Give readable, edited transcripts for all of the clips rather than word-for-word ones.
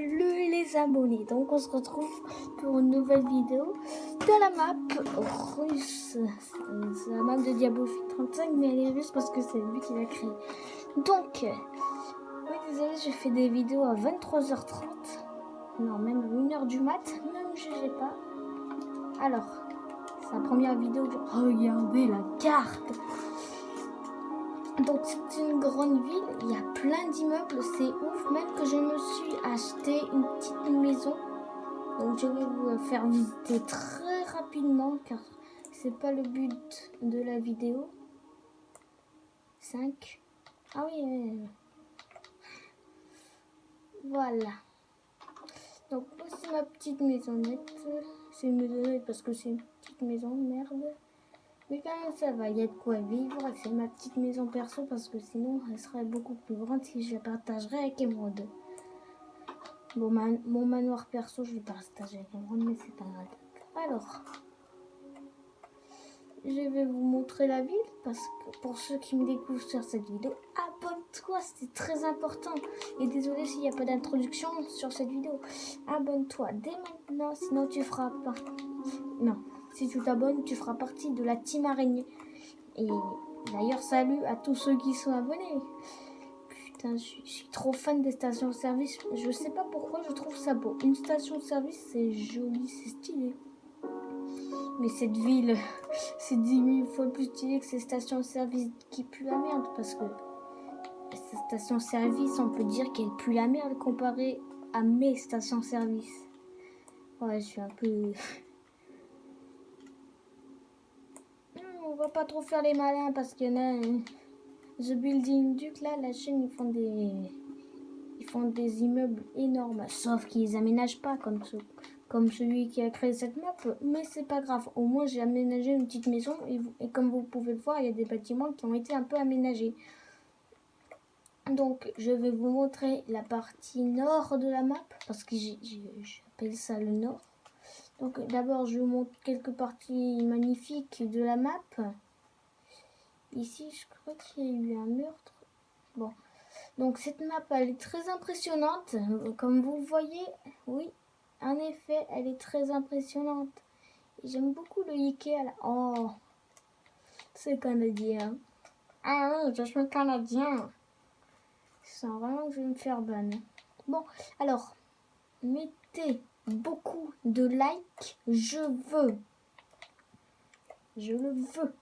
Salut les abonnés, donc on se retrouve pour une nouvelle vidéo de la map russe. C'est la map de Diablophile 35, mais elle est russe parce que c'est lui qui l'a créée. Donc, oui désolé, j'ai fait des vidéos à 23h30, non même à 1h du mat, ne me jugez pas. Alors, c'est la première vidéo que regardez la carte. Donc c'est une grande ville, il y a plein d'immeubles, c'est ouf, même que je me suis acheté une petite maison. Donc je vais vous la faire visiter très rapidement car c'est pas le but de la vidéo. 5. Ah oui, voilà. Donc voici ma petite maisonnette. C'est une maisonnette parce que c'est une petite maison, merde. Mais quand même ça va, il y a de quoi vivre. C'est ma petite maison perso parce que sinon elle serait beaucoup plus grande si je la partagerais avec Emeraude. Bon, mon manoir perso je vais partager avec Emeraude, mais c'est pas grave. Alors, je vais vous montrer la ville parce que pour ceux qui me découvrent sur cette vidéo, abonne-toi, c'est très important. Et désolé s'il n'y a pas d'introduction sur cette vidéo. Abonne-toi dès maintenant, sinon tu feras pas. Non. Si tu t'abonnes, tu feras partie de la team araignée. Et d'ailleurs, salut à tous ceux qui sont abonnés. Putain, je suis trop fan des stations-service. Je sais pas pourquoi, je trouve ça beau. Une station-service, c'est joli, c'est stylé. Mais cette ville, c'est 10 000 fois plus stylé que ces stations-service qui puent la merde. Parce que ces stations-service, on peut dire qu'elles puent la merde comparées à mes stations-service. Ouais, je suis un peu... On va pas trop faire les malins parce qu'il y en a The Building Duke là, la chaîne ils font des immeubles énormes, sauf qu'ils les aménagent pas comme celui qui a créé cette map, mais c'est pas grave, au moins j'ai aménagé une petite maison et comme vous pouvez le voir, il y a des bâtiments qui ont été un peu aménagés. Donc je vais vous montrer la partie nord de la map parce que j'appelle ça le nord. Donc d'abord je vous montre quelques parties magnifiques de la map. Ici je crois qu'il y a eu un meurtre. Bon, donc cette map elle est très impressionnante. Comme vous voyez, oui, en effet elle est très impressionnante. J'aime beaucoup le Ikea là. Oh, c'est canadien. Ah oui, je suis canadien. Je sens vraiment que je vais me faire ban. Bon, alors, mettez beaucoup de likes. Je le veux,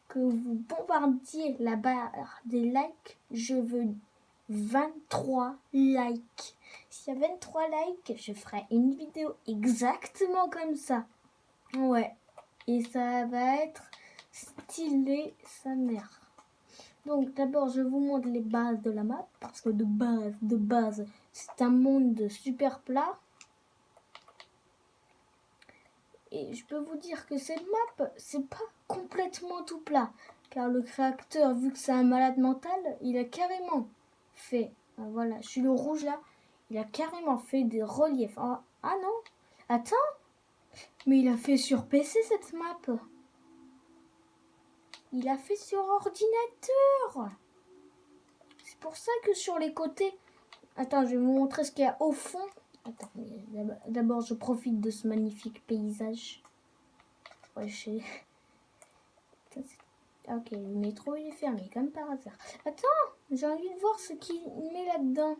que vous bombardiez la barre des likes. Je veux 23 likes. S'il y a 23 likes, je ferai une vidéo exactement comme ça. Ouais, et ça va être stylé sa mère. Donc d'abord je vous montre les bases de la map parce que de base c'est un monde super plat. Et je peux vous dire que cette map c'est pas complètement tout plat car le créateur, vu que c'est un malade mental, il a carrément fait, voilà, je suis le rouge là, il a carrément fait des reliefs. Ah non, attends, mais il a fait sur PC cette map. Il a fait sur ordinateur. C'est pour ça que sur les côtés... Attends, je vais vous montrer ce qu'il y a au fond. Attends, d'abord je profite de ce magnifique paysage. Ouais, ok, le métro il est fermé, comme par hasard. Attends, j'ai envie de voir ce qu'il met là-dedans.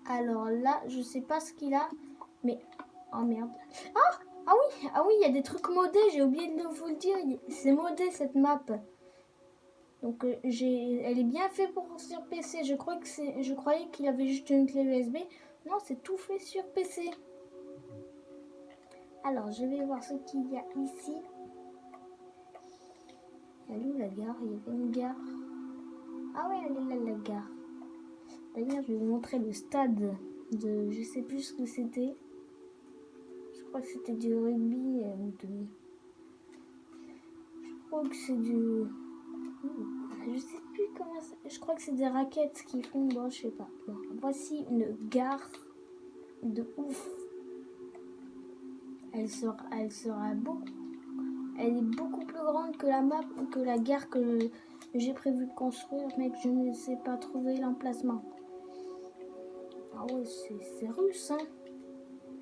Alors là, je sais pas ce qu'il a, mais... Oh merde. Ah oui, il y a des trucs modés, j'ai oublié de vous le dire. C'est modé cette map. Donc elle est bien faite pour sur PC. Je croyais qu'il avait juste une clé USB. Non, c'est tout fait sur PC. Alors, je vais voir ce qu'il y a ici. Elle est où la gare? Il y avait une gare. Ah ouais, elle est là la gare. D'ailleurs, je vais vous montrer le stade de... Je sais plus ce que c'était. Je crois que c'était du rugby ou de... Je crois que c'est du... Je sais plus comment ça... Je crois que c'est des raquettes qui font... Bon, je sais pas. Bon, voici une gare de ouf. Elle sera beau. Elle est beaucoup plus grande que la map, que la gare que J'ai prévu de construire, mais que je ne sais pas trouver l'emplacement. Ah ouais, c'est russe, hein.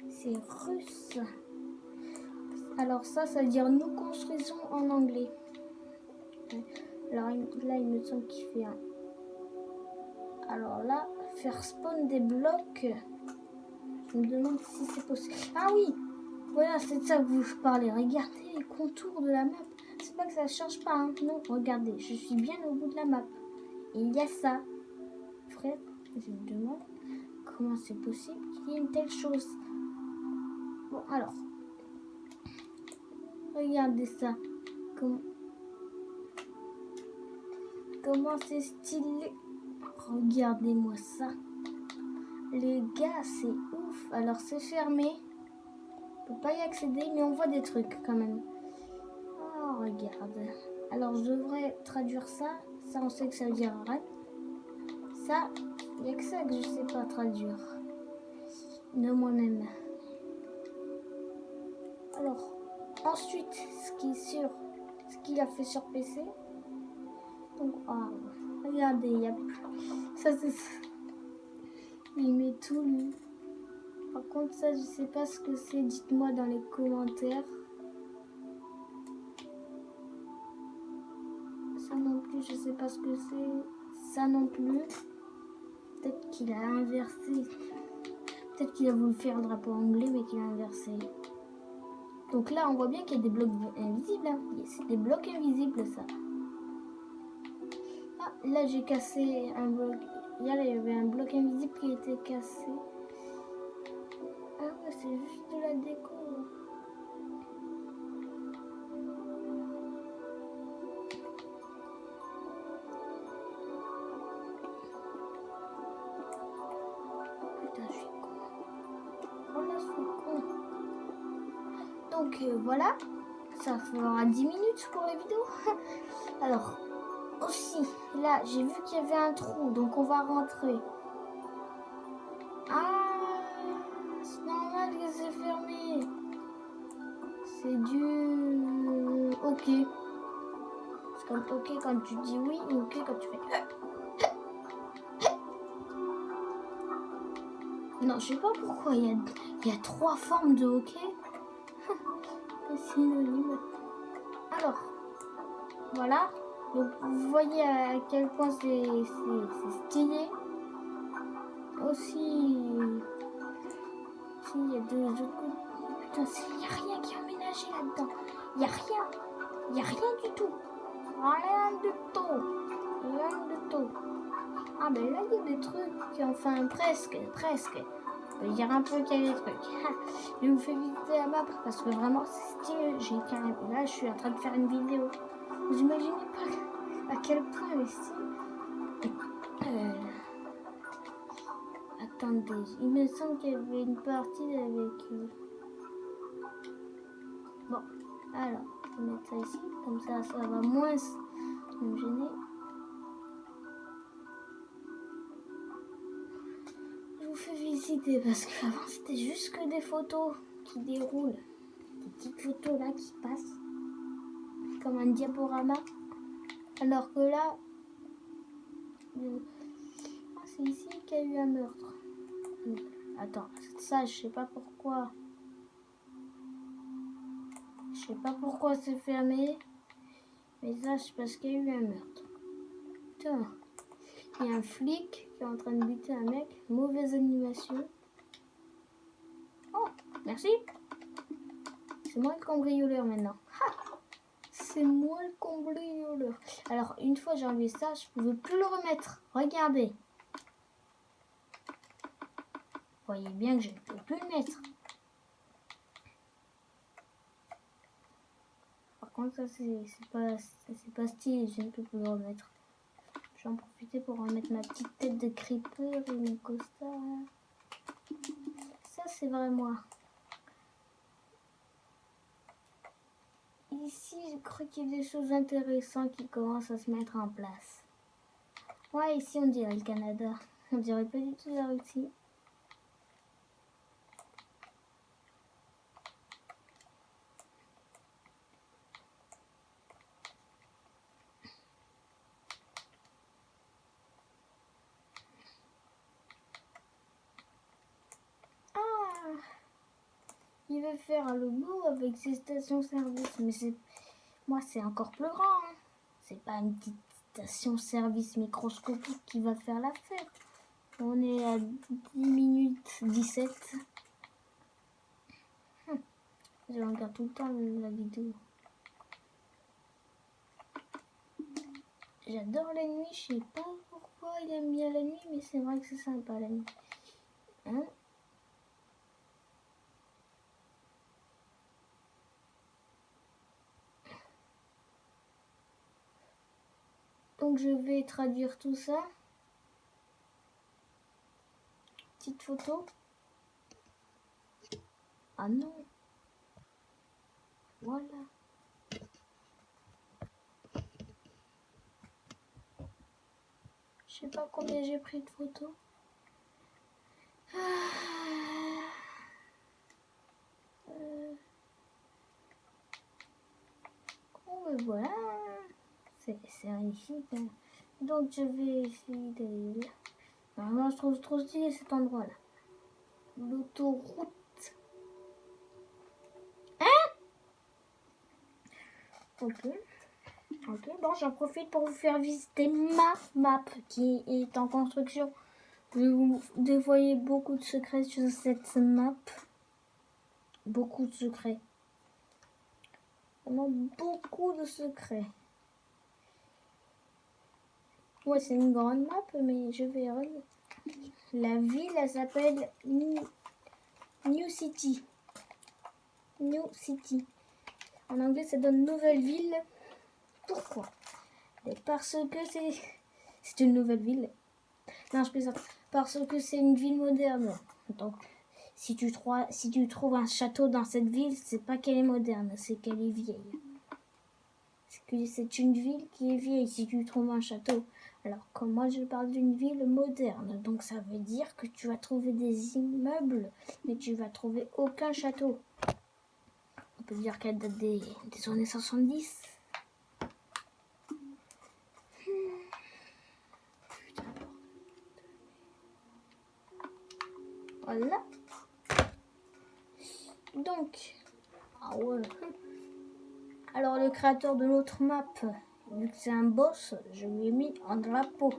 C'est russe. Alors ça veut dire nous construisons en anglais. Alors là, il me semble qu'il fait un. Alors là, faire spawn des blocs. Je me demande si c'est possible. Ah oui, voilà, c'est de ça que vous parlez. Regardez les contours de la map. C'est pas que ça change pas, hein. Non, regardez, je suis bien au bout de la map. Et il y a ça. Frère, je me demande comment c'est possible qu'il y ait une telle chose. Bon, alors. Regardez ça. Comment c'est stylé. Regardez-moi ça. Les gars, c'est ouf. Alors, c'est fermé. On peut pas y accéder, mais on voit des trucs quand même. Oh, regarde. Alors, je devrais traduire ça. Ça, on sait que ça veut dire arrête. Ça, il n'y a que ça que je sais pas traduire. De moi-même. Alors, ensuite, ce qu'il a fait sur PC. Donc, regardez, il y a ça, c'est ça. Il met tout, lui. Par contre, ça, je sais pas ce que c'est. Dites-moi dans les commentaires. Ça non plus, je sais pas ce que c'est. Ça non plus. Peut-être qu'il a inversé. Peut-être qu'il a voulu faire le drapeau anglais, mais qu'il a inversé. Donc là, on voit bien qu'il y a des blocs invisibles. Hein. C'est des blocs invisibles, ça. Ah, là, j'ai cassé un bloc. Là, il y avait un bloc invisible qui était cassé. Ah ouais, c'est juste de la déco. Putain, je suis con. Oh là, je suis con. Donc voilà, ça fera 10 minutes pour la vidéo. Alors, aussi, là, j'ai vu qu'il y avait un trou, donc on va rentrer. Ah, c'est normal que c'est fermé. C'est du OK. C'est comme OK quand tu dis oui ou OK quand tu fais. Non, je sais pas pourquoi il y a 3 formes de OK. Synonyme. Alors, voilà. Donc vous voyez à quel point c'est stylé. Aussi, il y a deux autres. Putain, il n'y a rien qui est aménagé là-dedans. Il n'y a rien. Il n'y a rien du tout. Rien du tout. Rien du tout. Ah ben là, il y a des trucs. Enfin, presque. Je veux dire un peu qu'il y a des trucs. Je vous fais visiter la map parce que vraiment, c'est stylé. Là, je suis en train de faire une vidéo. Vous imaginez pas à quel point elle est stylée. Attendez, il me semble qu'il y avait une partie avec... Bon, alors, je vais mettre ça ici, comme ça va moins me gêner. Je vous fais visiter parce qu'avant c'était juste que des photos qui déroulent. Des petites photos là qui passent, comme un diaporama. Alors que là, c'est ici qu'il y a eu un meurtre. Attends, ça je sais pas pourquoi. Je sais pas pourquoi c'est fermé. Mais ça c'est parce qu'il y a eu un meurtre. Putain. Il y a un flic qui est en train de buter un mec. Mauvaise animation. Oh, merci. C'est moi le cambrioleur maintenant. C'est moi le cambrioleur. Alors, une fois j'ai enlevé ça, je pouvais plus le remettre. Regardez. Vous voyez bien que je ne peux plus le mettre. Par contre, ça c'est pas stylé, je ne peux plus le remettre. Je vais en profiter pour remettre ma petite tête de creeper et mon costard. Ça c'est vrai moi. Ici, je crois qu'il y a des choses intéressantes qui commencent à se mettre en place. Ouais, ici on dirait le Canada. On dirait pas du tout la Russie. il veut faire un logo avec ses stations-service. Mais moi, c'est encore plus grand. Hein. C'est pas une petite station-service microscopique qui va faire l'affaire. On est à 10 minutes 17. Je regarde tout le temps la vidéo. J'adore la nuit, je sais pas pourquoi il aime bien la nuit, mais c'est vrai que c'est sympa la nuit. Hein? Donc je vais traduire tout ça. Petite photo. Ah non. Voilà. Je sais pas combien j'ai pris de photos. Oh, mais voilà. C'est magnifique. Hein. Donc je vais essayer d'aller là. Normalement je trouve trop stylé cet endroit là. L'autoroute. Hein? Ok. Ok, bon, j'en profite pour vous faire visiter ma map qui est en construction. Je vais vous dévoiler beaucoup de secrets sur cette map. Beaucoup de secrets. Vraiment beaucoup de secrets. Ouais, c'est une grande map, mais je vais relier. La ville, elle s'appelle New City. New City. En anglais, ça donne nouvelle ville. Pourquoi? Parce que c'est une nouvelle ville. Non, je plaisante. Parce que c'est une ville moderne. Donc, si tu trouves un château dans cette ville, c'est pas qu'elle est moderne, c'est qu'elle est vieille. C'est une ville qui est vieille si tu trouves un château. Alors que moi, je parle d'une ville moderne. Donc, ça veut dire que tu vas trouver des immeubles, mais tu vas trouver aucun château. On peut dire qu'elle date des années 70. Voilà. Donc, ah ouais. Alors le créateur de l'autre map, vu que c'est un boss, je lui ai mis un drapeau.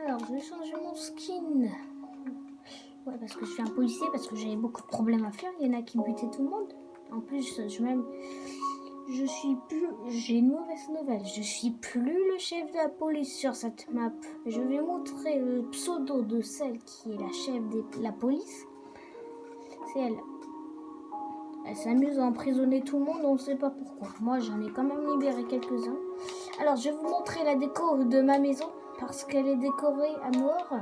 Alors je vais changer mon skin. Ouais, parce que je suis un policier, parce que j'avais beaucoup de problèmes à faire. Il y en a qui butaient tout le monde. En plus, j'ai une mauvaise nouvelle. Je suis plus le chef de la police sur cette map. Je vais montrer le pseudo de celle qui est la chef de la police. C'est elle. Elle s'amuse à emprisonner tout le monde, on ne sait pas pourquoi. Moi, j'en ai quand même libéré quelques-uns. Alors, je vais vous montrer la déco de ma maison, parce qu'elle est décorée à mort.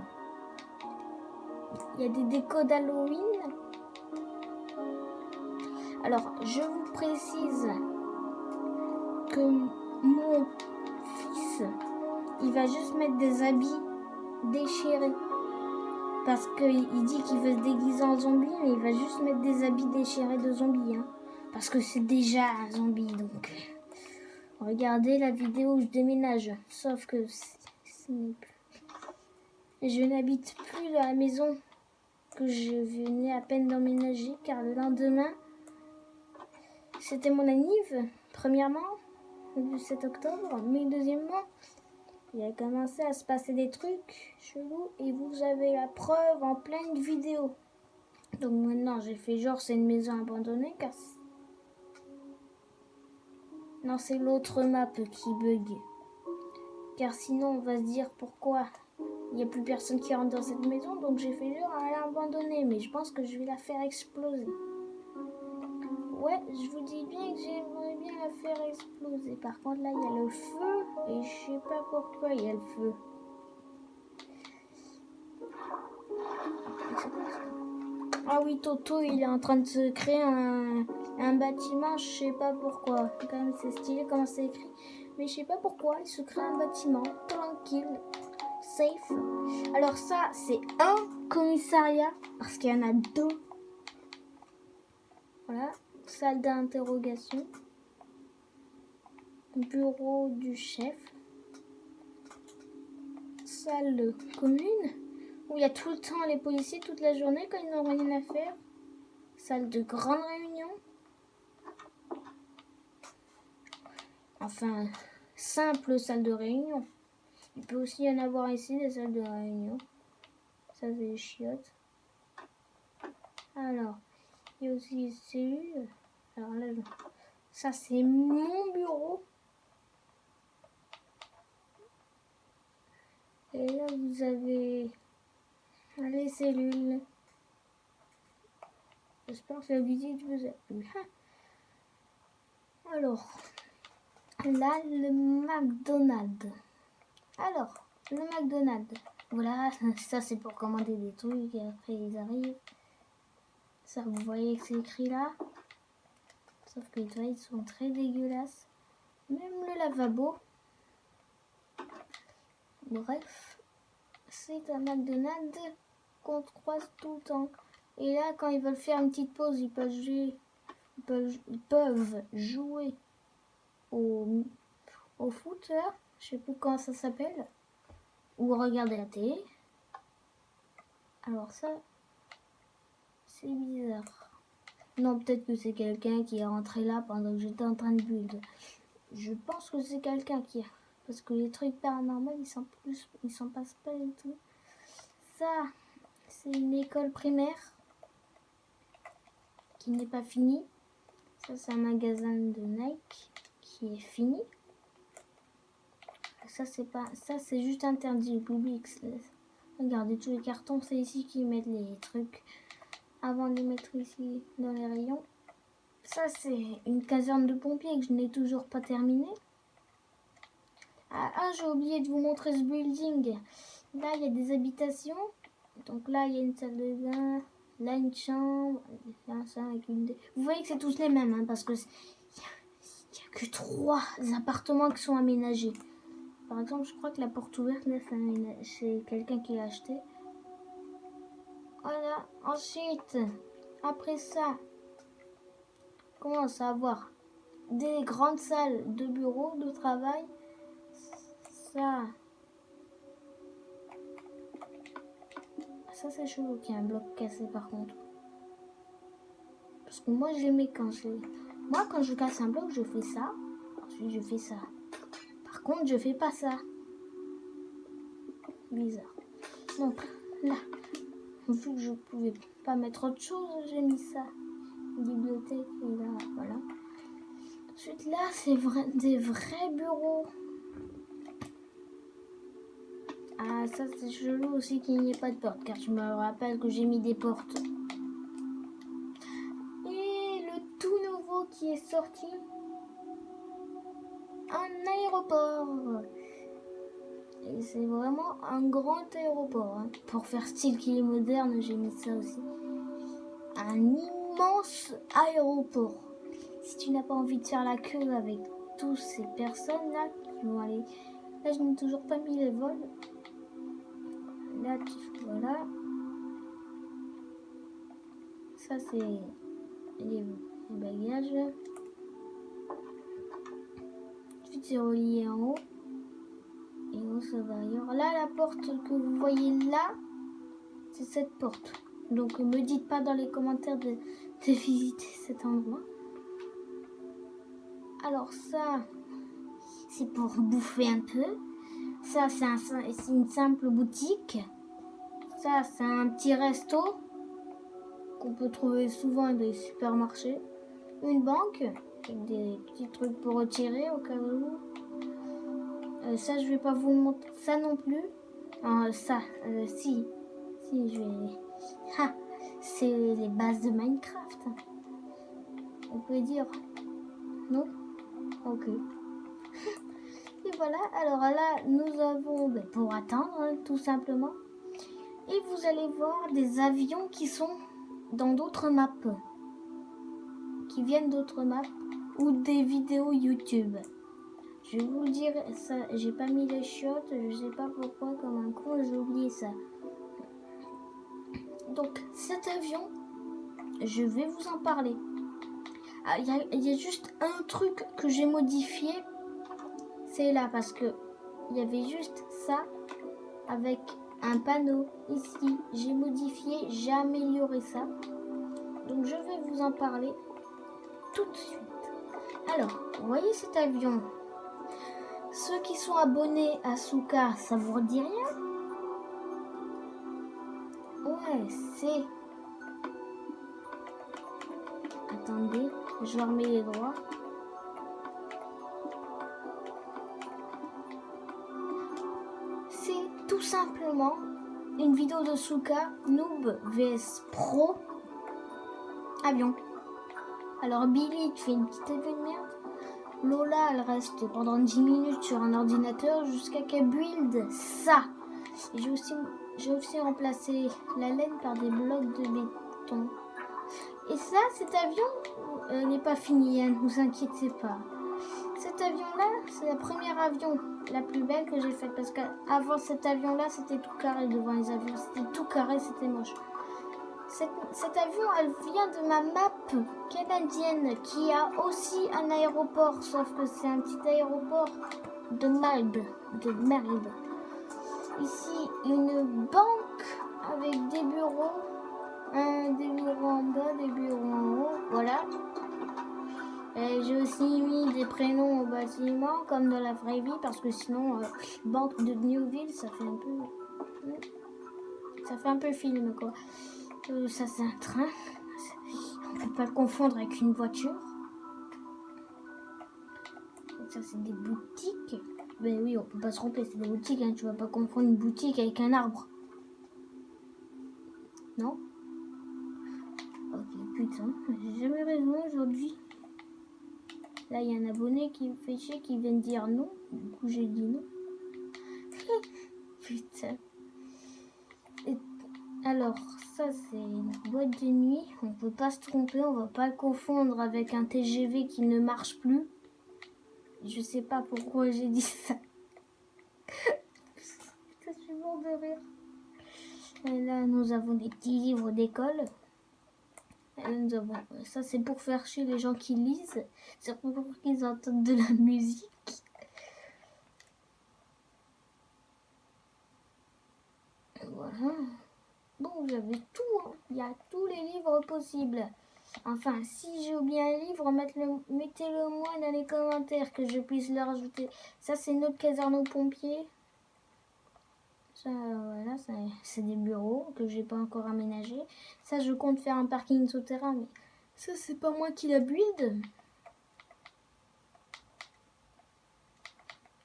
Il y a des décos d'Halloween. Alors, je vous précise que mon fils, il va juste mettre des habits déchirés. Parce qu'il dit qu'il veut se déguiser en zombie, mais il va juste mettre des habits déchirés de zombie. Hein, parce que c'est déjà un zombie, donc... Regardez la vidéo où je déménage. Sauf que je n'habite plus dans la maison que je venais à peine d'emménager, car le lendemain, c'était mon anniv, premièrement, le 7 octobre, mais deuxièmement, il a commencé à se passer des trucs chelous et vous avez la preuve en pleine vidéo. Donc maintenant, j'ai fait genre c'est une maison abandonnée, car non, c'est l'autre map qui bug. Car sinon, on va se dire pourquoi il n'y a plus personne qui rentre dans cette maison. Donc j'ai fait genre à l'abandonner. Mais je pense que je vais la faire exploser. Ouais, je vous dis bien que j'aimerais bien la faire exploser. Par contre, là, il y a le feu. Et je sais pas pourquoi il y a le feu. Ah oui, Toto, il est en train de se créer un bâtiment. Je sais pas pourquoi. Quand même, c'est stylé comment c'est écrit. Mais je sais pas pourquoi, il se crée un bâtiment tranquille, safe. Alors ça, c'est un commissariat, parce qu'il y en a deux. Voilà, salle d'interrogation, bureau du chef, salle commune où il y a tout le temps les policiers toute la journée quand ils n'ont rien à faire. Salle de grande réunion. Enfin, simple salle de réunion. Il peut aussi y en avoir ici des salles de réunion. Ça, c'est les chiottes. Alors, il y a aussi les cellules. Alors là, ça, c'est mon bureau. Et là, vous avez les cellules. J'espère que la visite vous a plu. Alors, là, le McDonald's. Alors, le McDonald's. Voilà, ça c'est pour commander des trucs et après ils arrivent. Ça, vous voyez que c'est écrit là. Sauf que les toilettes sont très dégueulasses. Même le lavabo. Bref, c'est un McDonald's qu'on croise tout le temps. Et là, quand ils veulent faire une petite pause, ils peuvent jouer au foot, là. Je sais plus comment ça s'appelle. Ou regarder la télé. Alors ça, c'est bizarre. Non, peut-être que c'est quelqu'un qui est rentré là pendant que j'étais en train de build. Je pense que c'est quelqu'un qui a... Parce que les trucs paranormaux, ils s'en passent pas du tout. Ça, c'est une école primaire qui n'est pas finie. Ça, c'est un magasin de Nike qui est fini. Ça, c'est juste interdit au public. Regardez tous les cartons, c'est ici qu'ils mettent les trucs avant de les mettre ici dans les rayons. Ça, c'est une caserne de pompiers que je n'ai toujours pas terminée. Ah, j'ai oublié de vous montrer ce building. Là, il y a des habitations. Donc là, il y a une salle de bain. Là, une chambre. Là, ça, avec une... Vous voyez que c'est tous les mêmes, hein, parce que il n'y a que 3 appartements qui sont aménagés. Par exemple, je crois que la porte ouverte, là, c'est quelqu'un qui l'a acheté. Voilà. Ensuite, après ça, on commence à avoir des grandes salles de bureau, de travail. Ça c'est chelou qu'il y a un bloc cassé par contre. Parce que moi j'aimais quand je casse un bloc, je fais ça. Ensuite je fais ça. Par contre je fais pas ça. Bizarre. Donc là, vu que je pouvais pas mettre autre chose, j'ai mis ça. Bibliothèque et là, voilà. Ensuite là, c'est des vrais bureaux. Ah, ça c'est chelou aussi qu'il n'y ait pas de porte, car je me rappelle que j'ai mis des portes. Et le tout nouveau qui est sorti, un aéroport. Et c'est vraiment un grand aéroport. Hein. Pour faire style qu'il est moderne, j'ai mis ça aussi. Un immense aéroport. Si tu n'as pas envie de faire la queue avec toutes ces personnes-là qui vont aller... Là, je n'ai toujours pas mis les vols. Là, voilà. Ça, c'est les bagages. Ensuite, c'est relié en haut. Et en haut, ça va ailleurs. Là, la porte que vous voyez là, c'est cette porte. Donc, me dites pas dans les commentaires de visiter cet endroit. Alors, ça, c'est pour bouffer un peu. Ça, c'est une simple boutique. Ça, c'est un petit resto qu'on peut trouver souvent dans les supermarchés. Une banque avec des petits trucs pour retirer au cas où. Ça, je vais pas vous montrer ça non plus. Si, je vais... Ah, c'est les bases de Minecraft. On peut dire. Non? Ok. Et voilà, alors là, nous avons, pour attendre, hein, tout simplement. Et vous allez voir des avions qui sont dans d'autres maps. Qui viennent d'autres maps. Ou des vidéos YouTube. Je vais vous le dire, ça, j'ai pas mis les chiottes, je sais pas pourquoi, comme un con, j'ai oublié ça. Donc, cet avion, je vais vous en parler. Il y a juste un truc que j'ai modifié. C'est là, parce que il y avait juste ça. avec un panneau ici. J'ai modifié, j'ai amélioré ça. Donc je vais vous en parler tout de suite. Alors, vous voyez cet avion? Ceux qui sont abonnés à Souka, ça vous dit rien? Ouais, c'est... Attendez, je leur mets les droits. C'est tout simplement une vidéo de Souka, Noob vs Pro avion. Alors Billy fait une petite effet de merde. Lola, elle reste pendant 10 minutes sur un ordinateur jusqu'à qu'elle build ça. Et j'ai aussi remplacé la laine par des blocs de béton. Et ça, cet avion n'est pas fini, hein, ne vous inquiétez pas. Cet avion-là, c'est la première avion la plus belle que j'ai faite. Parce qu'avant cet avion-là, c'était tout carré devant les avions. C'était tout carré, c'était moche. Cet avion, elle vient de ma map canadienne qui a aussi un aéroport. Sauf que c'est un petit aéroport de merde. Ici, une banque avec des bureaux. Des bureaux en bas, des bureaux en haut. Voilà. J'ai aussi mis des prénoms au bâtiment comme dans la vraie vie parce que sinon banque de Newville ça fait un peu film quoi. Ça c'est un train, on peut pas le confondre avec une voiture. Et ça c'est des boutiques. Ben oui, on peut pas se tromper, c'est des boutiques, hein. Tu vas pas confondre une boutique avec un arbre. Non? Ok, putain, j'ai jamais raison aujourd'hui. Là, il y a un abonné qui me fait chier, qui vient de dire non. Du coup, j'ai dit non. Putain. Et alors, ça, c'est une boîte de nuit. On ne peut pas se tromper. On va pas le confondre avec un TGV qui ne marche plus. Je sais pas pourquoi j'ai dit ça. Putain, je suis mort de rire. Et là, nous avons des petits livres d'école. Ça, c'est pour faire chier les gens qui lisent. C'est pour qu'ils entendent de la musique. Voilà. Bon, j'avais tout. Hein. Il y a tous les livres possibles. Enfin, si j'ai oublié un livre, mettez-le moi dans les commentaires que je puisse le rajouter. Ça, c'est notre caserne aux pompiers. Ça, voilà, c'est des bureaux que j'ai pas encore aménagés. Ça, je compte faire un parking souterrain, mais ça, c'est pas moi qui la build.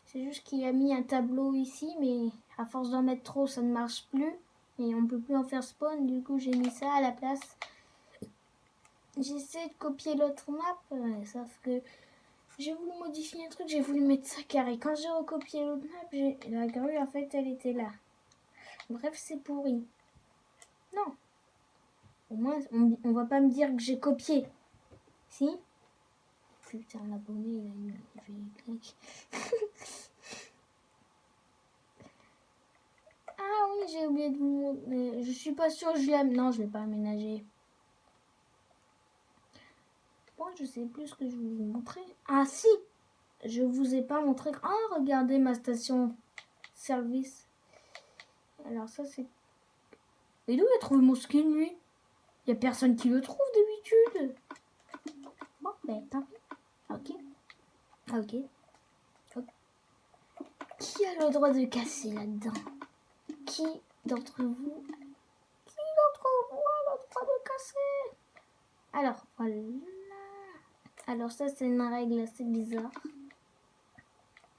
C'est juste qu'il a mis un tableau ici, mais à force d'en mettre trop, ça ne marche plus. Et on peut plus en faire spawn, du coup, j'ai mis ça à la place. J'essaie de copier l'autre map, sauf que j'ai voulu modifier un truc, j'ai voulu mettre ça carré. Quand j'ai recopié l'autre map, la grue, en fait, elle était là. Bref, c'est pourri. Non. Au moins, on va pas me dire que j'ai copié. Si? Putain, l'abonné, il fait une claque. Ah oui, j'ai oublié de vous montrer. Je suis pas sûre que je l'ai... Non, je l'ai pas aménagé. Bon, je sais plus ce que je vous ai montré. Ah si! Je vous ai pas montré... Ah, regardez ma station service. Alors ça, c'est... Et d'où il a trouvé mon skin, lui? Il y a personne qui le trouve d'habitude. Bon, ben, tant pis. Ok. Qui a le droit de casser là-dedans? Qui d'entre vous a le droit de casser? Alors, voilà. Alors ça, c'est une règle assez bizarre.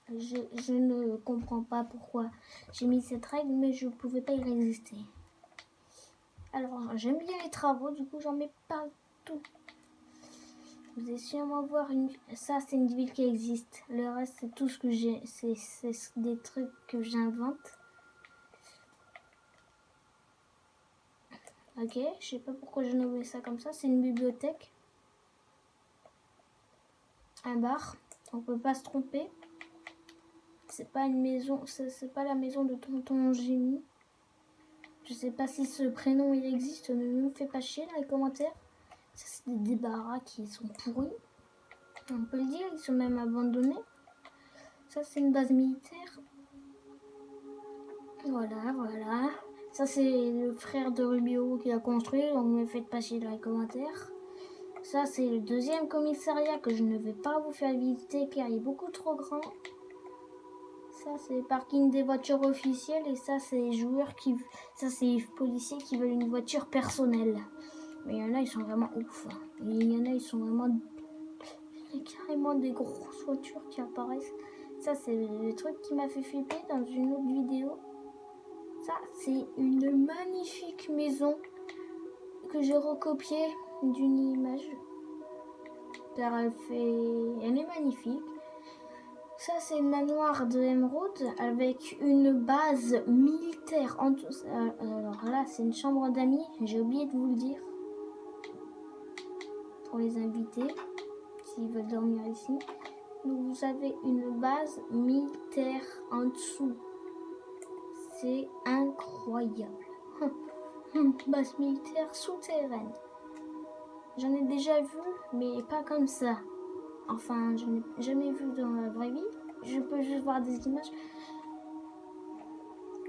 Je ne comprends pas pourquoi j'ai mis cette règle, mais je ne pouvais pas y résister. Alors, j'aime bien les travaux, du coup, j'en mets partout. Vous allez sûrement voir une... Ça, c'est une ville qui existe. Le reste, c'est tout ce que j'ai. C'est des trucs que j'invente. Ok, je sais pas pourquoi j'ai nommé ça comme ça. C'est une bibliothèque. Un bar. On peut pas se tromper. C'est pas une maison. C'est pas la maison de tonton Jimmy. Je sais pas si ce prénom il existe. Ne me fais pas chier dans les commentaires. Ça, c'est des débarras qui sont pourris. On peut le dire, ils sont même abandonnés. Ça, c'est une base militaire. Voilà. Ça, c'est le frère de Rubio qui a construit, donc ne me faites pas chier dans les commentaires. Ça, c'est le deuxième commissariat que je ne vais pas vous faire visiter car il est beaucoup trop grand. Ça, c'est le parking des voitures officielles et ça, c'est les joueurs qui... Ça, c'est les policiers qui veulent une voiture personnelle. Mais il y en a, ils sont vraiment ouf. Et il y en a, ils sont vraiment... Il y a carrément des grosses voitures qui apparaissent. Ça, c'est le truc qui m'a fait flipper dans une autre vidéo. Ça, c'est une magnifique maison que j'ai recopiée d'une image. Car elle est magnifique. Ça, c'est le manoir de Emeraude avec une base militaire en tout. Alors là, c'est une chambre d'amis. J'ai oublié de vous le dire. Pour les invités, s'ils veulent dormir ici. Donc, vous avez une base militaire en dessous. C'est incroyable. Base militaire souterraine. J'en ai déjà vu, mais pas comme ça. Enfin, je n'ai jamais vu dans la vraie vie. Je peux juste voir des images.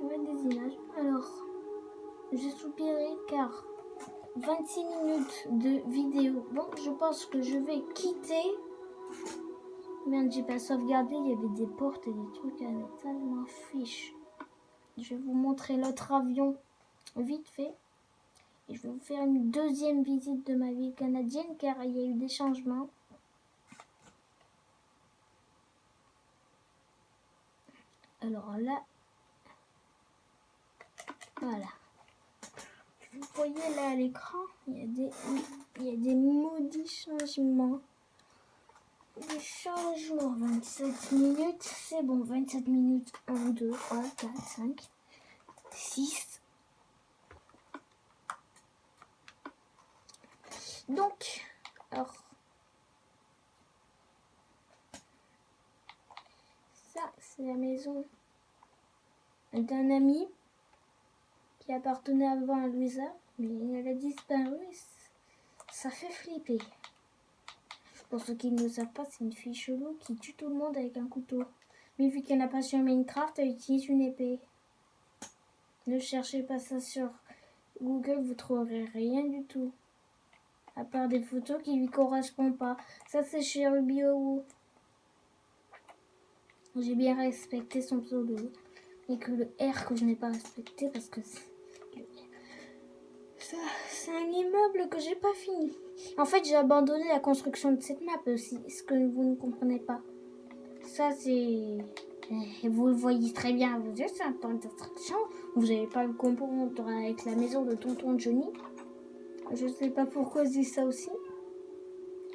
Ouais, des images. Alors, j'ai soupiré car 26 minutes de vidéo. Bon, je pense que je vais quitter. Merde, j'ai pas sauvegardé. Il y avait des portes et des trucs à mettre. Ça, je m'en fiche. Je vais vous montrer l'autre avion vite fait. Et je vais vous faire une deuxième visite de ma ville canadienne car il y a eu des changements. Alors là, voilà. Vous voyez là à l'écran, il y a des maudits changements. Des changements, 27 minutes, c'est bon, 27 minutes, 1, 2, 3, 4, 5, 6. Donc, alors, ça c'est la maison d'un ami qui appartenait avant à Louisa, mais elle a disparu et ça fait flipper. Pour ceux qui ne le savent pas, c'est une fille chelou qui tue tout le monde avec un couteau. Mais vu qu'elle n'a pas sur Minecraft, elle utilise une épée. Ne cherchez pas ça sur Google, vous trouverez rien du tout. À part des photos qui lui correspondent pas. Ça, c'est chez Rubio. J'ai bien respecté son pseudo. Et que le R que je n'ai pas respecté parce que c'est un immeuble que j'ai pas fini. En fait, j'ai abandonné la construction de cette map aussi, ce que vous ne comprenez pas. Ça, c'est... Vous le voyez très bien, vous êtes un point d'attraction. Vous n'allez pas le comprendre avec la maison de tonton Johnny. Je sais pas pourquoi je dis ça aussi.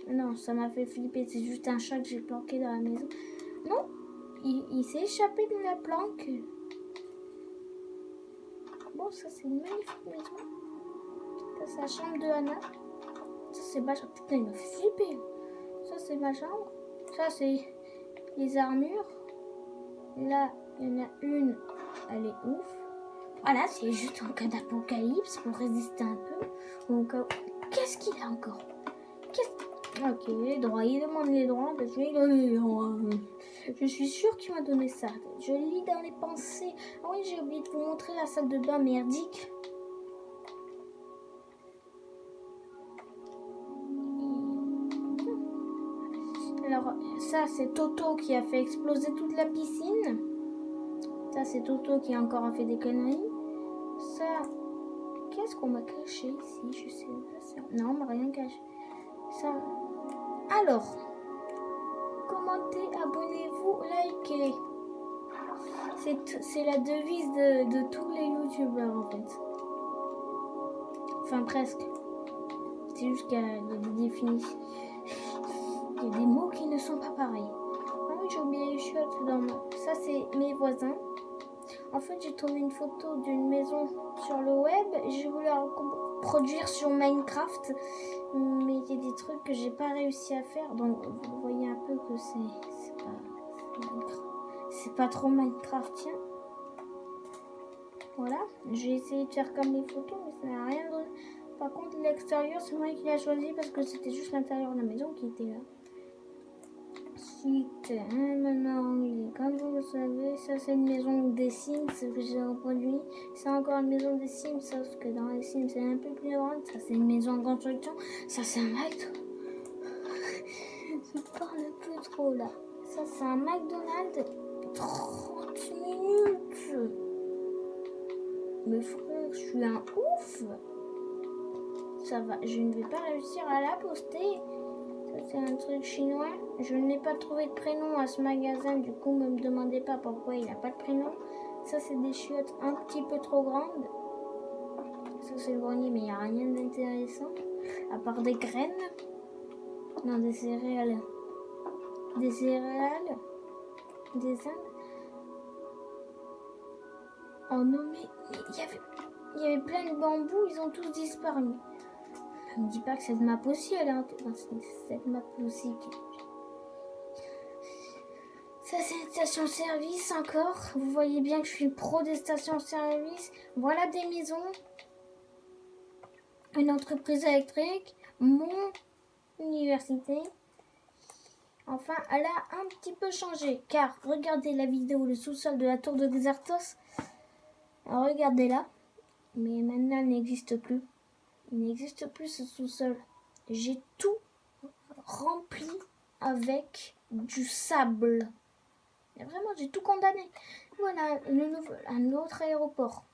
Non, ça m'a fait flipper. C'est juste un chat que j'ai planqué dans la maison. Non, il s'est échappé de la planque. Bon, ça, c'est une magnifique maison. Ça, c'est la chambre de Anna. Ça, c'est ma chambre. Putain, il m'a fait flipper. Ça, c'est ma chambre. Ça, c'est les armures. Là, il y en a une. Elle est ouf. Voilà, c'est juste en cas d'apocalypse pour résister un peu. Donc, qu'est-ce qu'il a encore? Ok, les droits. Il demande les droits. Ben, je vais lui donner les droits. Je suis sûre qu'il m'a donné ça. Je lis dans les pensées. Ah oui, j'ai oublié de vous montrer la salle de bain merdique. Alors, ça, c'est Toto qui a fait exploser toute la piscine. Ça, c'est Toto qui encore a fait des conneries. Ça, qu'est-ce qu'on m'a caché ici? Je sais pas. Non, on m'a rien caché. Ça. Alors, commentez, abonnez-vous, likez. C'est la devise de tous les youtubeurs en fait. Enfin, presque. C'est juste qu'il y a des définitions. Il y a des mots qui ne sont pas pareils. Ah oui, j'ai oublié les chiottes dans moi. Ça, c'est mes voisins. En fait, j'ai trouvé une photo d'une maison sur le web et j'ai voulu la reproduire sur Minecraft. Mais il y a des trucs que j'ai pas réussi à faire. Donc, vous voyez un peu que c'est pas trop Minecraftien. Voilà. J'ai essayé de faire comme les photos, mais ça n'a rien donné. Par contre, l'extérieur, c'est moi qui l'ai choisi parce que c'était juste l'intérieur de la maison qui était là. Ensuite, maintenant, oui, comme vous le savez, ça c'est une maison des Sims que j'ai reproduit. C'est encore une maison des Sims, sauf que dans les Sims c'est un peu plus grande. Ça c'est une maison en construction. Ça c'est un McDonald's. Je parle un peu trop là. Ça c'est un McDonald's. 30 minutes. Mais frère, je suis un ouf. Ça va, je ne vais pas réussir à la poster. Ça c'est un truc chinois. Je n'ai pas trouvé de prénom à ce magasin, du coup ne me demandez pas pourquoi il n'a pas de prénom. Ça c'est des chiottes un petit peu trop grandes. Ça c'est le grenier, mais il n'y a rien d'intéressant. À part des graines. Non, des céréales. Des céréales. Des Indes. Oh non mais il y avait plein de bambous, ils ont tous disparu. Ne me dis pas que cette map aussi, elle est cette map aussi. Ça, c'est une station-service encore. Vous voyez bien que je suis pro des stations-service. Voilà des maisons. Une entreprise électrique. Mon université. Enfin, elle a un petit peu changé. Car, regardez la vidéo, le sous-sol de la tour de Xertos. Regardez-la. Mais maintenant, elle n'existe plus. Il n'existe plus ce sous-sol. J'ai tout rempli avec du sable. Et vraiment, j'ai tout condamné. Voilà, un autre aéroport.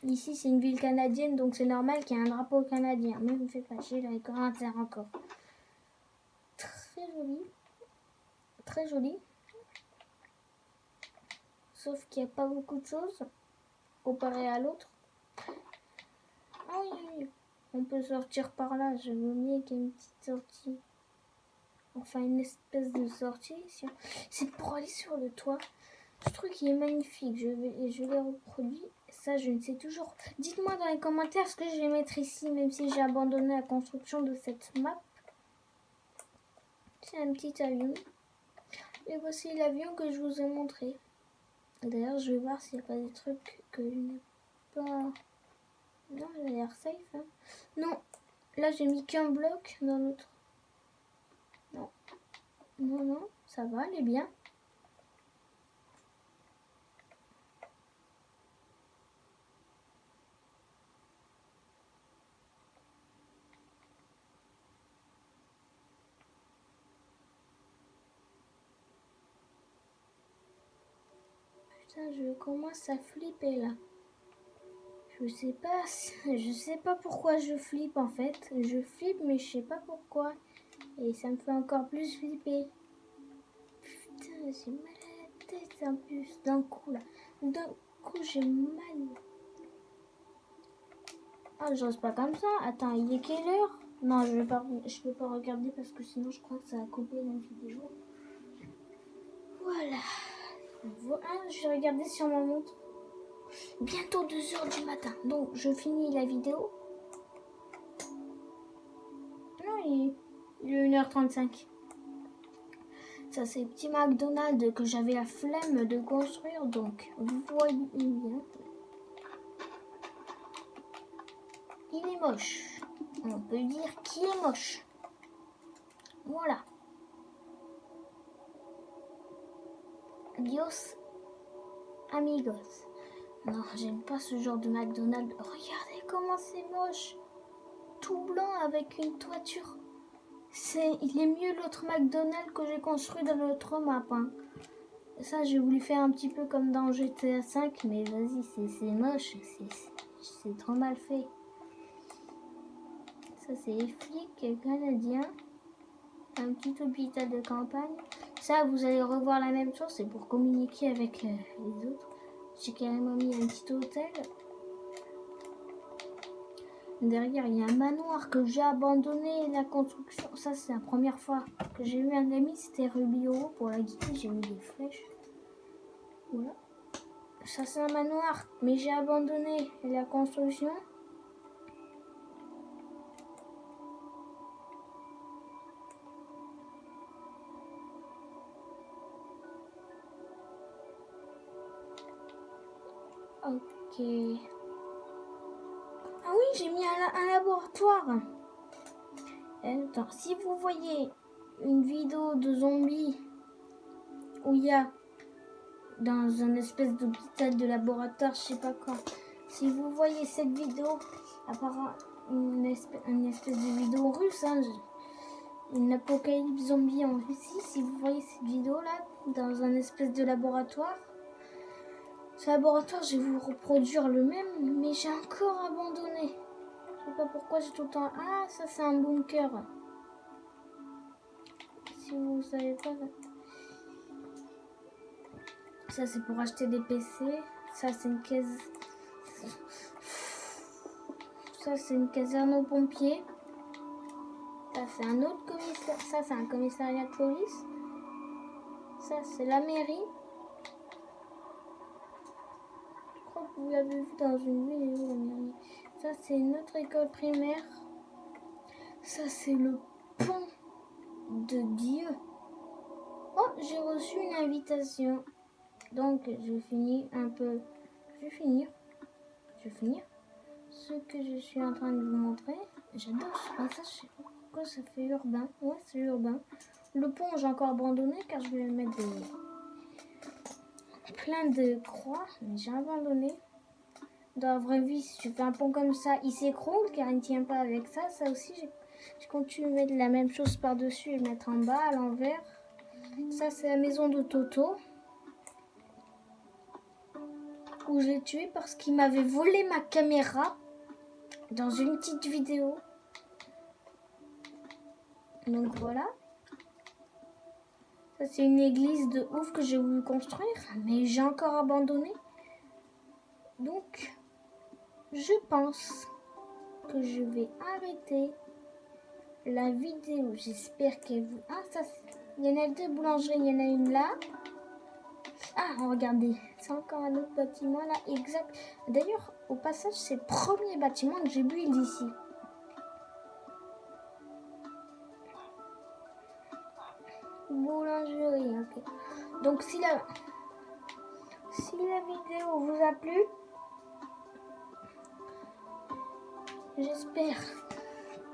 Ici, c'est une ville canadienne, donc c'est normal qu'il y ait un drapeau canadien. Mais vous me faites pas chier, là, les commentaires encore. Très joli. Très joli. Sauf qu'il n'y a pas beaucoup de choses comparé à l'autre. Ah oui, oui, on peut sortir par là. J'avais oublié qu'il y a une petite sortie. Enfin, une espèce de sortie. C'est pour aller sur le toit. Ce truc il est magnifique. Je l'ai reproduit. Ça, je ne sais toujours. Dites-moi dans les commentaires ce que je vais mettre ici, même si j'ai abandonné la construction de cette map. C'est un petit avion. Et voici l'avion que je vous ai montré. D'ailleurs, je vais voir s'il n'y a pas des trucs que je n'ai pas... Non, il a l'air safe. Hein. Non, là, j'ai mis qu'un bloc dans l'autre. Non. Non, non, ça va, elle est bien. Putain, je commence à flipper là. Je sais pas pourquoi je flippe en fait. Je flippe mais je sais pas pourquoi. Et ça me fait encore plus flipper. Putain, j'ai mal à la tête en plus d'un coup là. D'un coup j'ai mal. Ah, je reste pas comme ça. Attends, il est quelle heure? Non, je peux pas regarder parce que sinon je crois que ça va couper la vidéo. Voilà. Voilà, je vais regarder sur ma montre. Bientôt 2h du matin. Donc, je finis la vidéo. Non, il est 1h35. Ça, c'est le petit McDonald's que j'avais la flemme de construire. Donc, vous voyez bien. Il est moche. On peut dire qu'il est moche. Voilà. Adios, amigos. Non, j'aime pas ce genre de McDonald's. Regardez comment c'est moche. Tout blanc avec une toiture. Il est mieux l'autre McDonald's que j'ai construit dans l'autre map. Hein. Ça, j'ai voulu faire un petit peu comme dans GTA 5, mais vas-y, c'est moche. C'est trop mal fait. Ça, c'est les flics canadiens. Un petit hôpital de campagne. Ça, vous allez revoir la même chose. C'est pour communiquer avec les autres. J'ai carrément mis un petit hôtel. Derrière, il y a un manoir que j'ai abandonné la construction. Ça, c'est la première fois que j'ai eu un ami. C'était Rubio. Pour la guider, j'ai mis des flèches. Voilà. Ça, c'est un manoir. Mais j'ai abandonné la construction. Ok. Ah oui, j'ai mis un laboratoire. Attends, si vous voyez une vidéo de zombies où il y a dans un espèce d'hôpital de laboratoire, je sais pas quoi. Si vous voyez cette vidéo, apparemment une espèce de vidéo russe, hein, une apocalypse zombie en Russie, si vous voyez cette vidéo là dans un espèce de laboratoire, ce laboratoire, je vais vous reproduire le même, mais j'ai encore abandonné. Je sais pas pourquoi j'ai tout le temps. Ah, ça c'est un bunker. Si vous savez pas. Ça c'est pour acheter des PC. Ça c'est une caisse. Ça c'est une caserne aux pompiers. Ça c'est un autre commissariat. Ça c'est un commissariat de police. Ça c'est la mairie. Je crois que vous l'avez vu dans une vidéo, la mairie. Ça c'est une autre école primaire. Ça c'est le pont de Dieu. Oh, j'ai reçu une invitation. Donc, je finis un peu. Je vais finir ce que je suis en train de vous montrer. J'adore ce passage. Je sais pas pourquoi ça fait urbain. Ouais, c'est urbain. Le pont, j'ai encore abandonné car je voulais mettre plein de croix. Mais j'ai abandonné. Dans la vraie vie, si tu fais un pont comme ça, il s'écroule car il ne tient pas avec ça. Ça aussi, je continue de mettre la même chose par-dessus et mettre en bas, à l'envers. Ça, c'est la maison de Toto. Où je l'ai tué parce qu'il m'avait volé ma caméra dans une petite vidéo. Donc voilà. Ça c'est une église de ouf que j'ai voulu construire, mais j'ai encore abandonné. Donc je pense que je vais arrêter la vidéo. J'espère qu'elle vous... Ah, ça, il y en a deux boulangeries, il y en a une là. Ah, regardez, c'est encore un autre bâtiment là, exact. D'ailleurs, au passage, c'est le premier bâtiment que j'ai vu d'ici. Boulangerie, ok. Donc, si la vidéo vous a plu, j'espère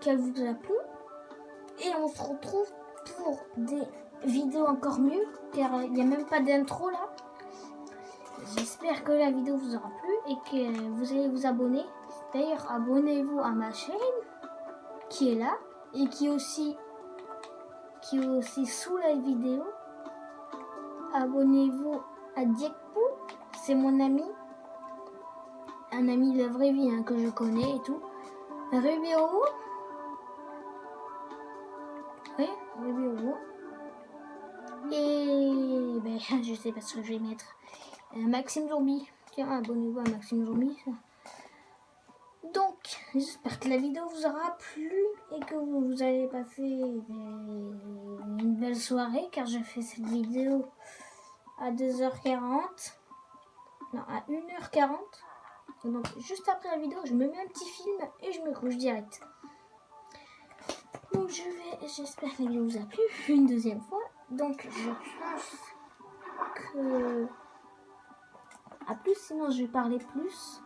qu'elle vous a plu. Et on se retrouve pour des vidéos encore mieux, car il n'y a même pas d'intro là. J'espère que la vidéo vous aura plu et que vous allez vous abonner. D'ailleurs, abonnez-vous à ma chaîne qui est là et qui est aussi sous la vidéo. Abonnez-vous à Diekpou, c'est mon ami, un ami de la vraie vie hein, que je connais et tout. Rubioro, oui, Rubioro. Et ben, je sais pas ce que je vais mettre. Maxime Zombie. Tiens, abonnez-vous à Maxime Zombie. Donc, j'espère que la vidéo vous aura plu et que vous allez passer une belle soirée car je fais cette vidéo à 2h40. Non, à 1h40. Donc, juste après la vidéo, je me mets un petit film et je me couche direct. Donc, j'espère que la vidéo vous a plu une deuxième fois. Donc, je pense que... À plus, sinon je vais parler plus.